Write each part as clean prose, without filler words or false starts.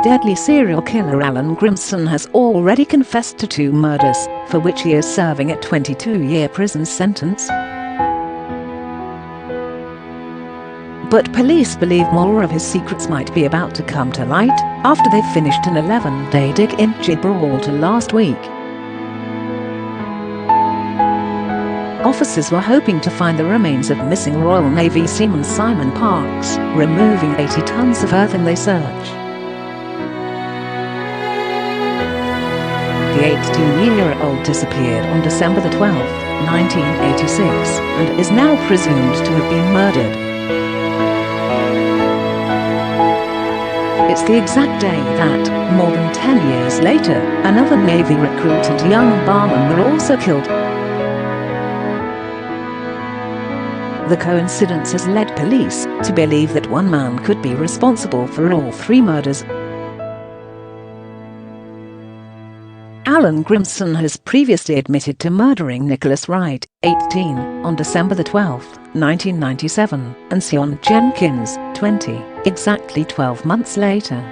Deadly serial killer Allan Grimson has already confessed to 2 murders, for which he is serving a 22-year prison sentence. But police believe more of his secrets might be about to come to light after they finished an 11-day dig in Gibraltar last week. Officers were hoping to find the remains of missing Royal Navy seaman Sion Parks, removing 80 tons of earth in their search. The 18-year-old disappeared on December 12, 1986, and is now presumed to have been murdered. It's the exact day that, more than 10 years later, another Navy recruit and young barman were also killed. The coincidence has led police to believe that one man could be responsible for all 3 murders. Allan Grimson has previously admitted to murdering Nicholas Wright, 18, on December 12, 1997, and Sion Jenkins, 20, exactly 12 months later.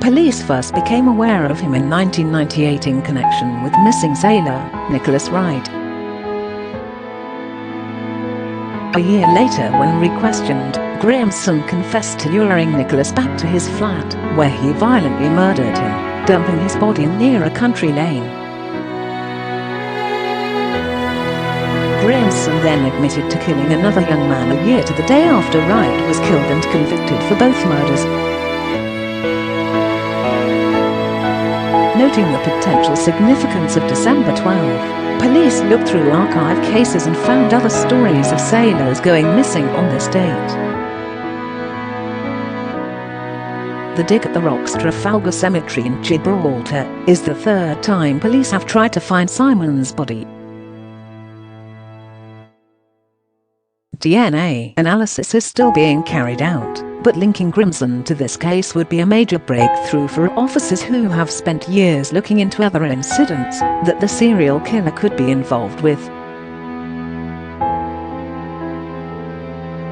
Police first became aware of him in 1998 in connection with missing sailor Nicholas Wright. A year later, when re-questioned, Grimson confessed to luring Nicholas back to his flat, where he violently murdered him, dumping his body near a country lane. Grimson then admitted to killing another young man a year to the day after Wright was killed and convicted for both murders. Noting the potential significance of December 12, police looked through archive cases and found other stories of sailors going missing on this date. The dig at the Rocks Trafalgar Cemetery in Gibraltar is the 3rd time police have tried to find Simon's body. DNA analysis is still being carried out, but linking Grimson to this case would be a major breakthrough for officers who have spent years looking into other incidents that the serial killer could be involved with.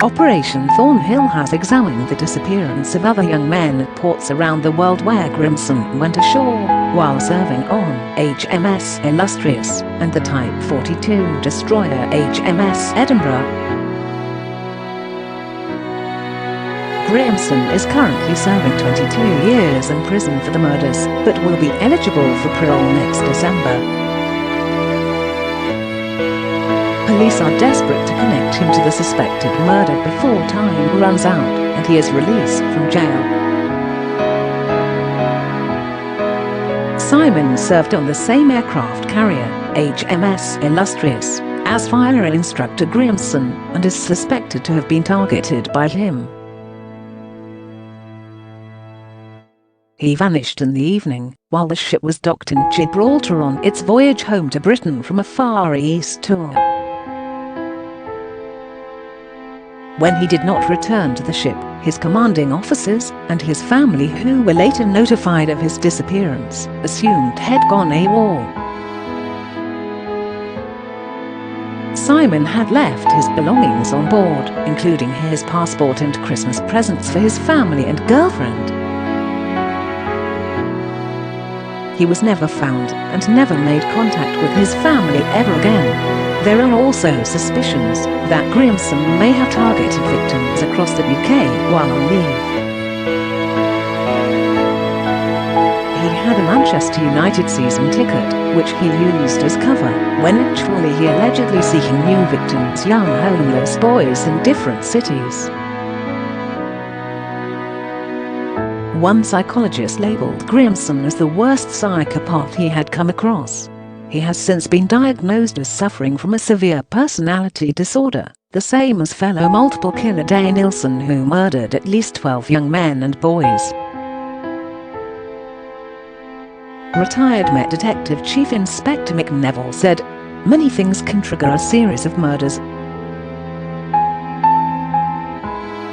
Operation Thornhill has examined the disappearance of other young men at ports around the world where Grimson went ashore while serving on HMS Illustrious and the Type 42 destroyer HMS Edinburgh. Grimson is currently serving 22 years in prison for the murders, but will be eligible for parole next December. Police are desperate to connect him to the suspected murder before time runs out and he is released from jail. Simon served on the same aircraft carrier, HMS Illustrious, as fire instructor Grimson, and is suspected to have been targeted by him. He vanished in the evening, while the ship was docked in Gibraltar on its voyage home to Britain from a Far East tour. When he did not return to the ship, his commanding officers and his family, who were later notified of his disappearance, assumed he'd gone AWOL. Simon had left his belongings on board, including his passport and Christmas presents for his family and girlfriend. He was never found and never made contact with his family ever again. There are also suspicions that Grimson may have targeted victims across the UK while on leave. He had a Manchester United season ticket, which he used as cover, when actually he allegedly seeking new victims, young homeless boys in different cities. One psychologist labelled Grimson as the worst psychopath he had come across. He has since been diagnosed as suffering from a severe personality disorder, the same as fellow multiple killer Nilsen, who murdered at least 12 young men and boys. Retired Met Detective Chief Inspector Mick Neville said, "Many things can trigger a series of murders.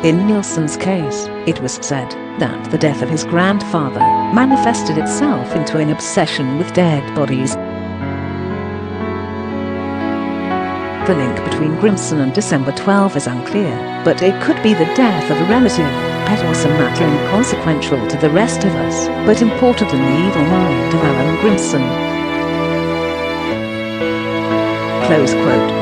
In Nilsen's case, it was said that the death of his grandfather manifested itself into an obsession with dead bodies. The link between Grimson and December 12 is unclear, but it could be the death of a relative, pet or some matter inconsequential to the rest of us, but important in the evil mind of Allan Grimson. Close quote.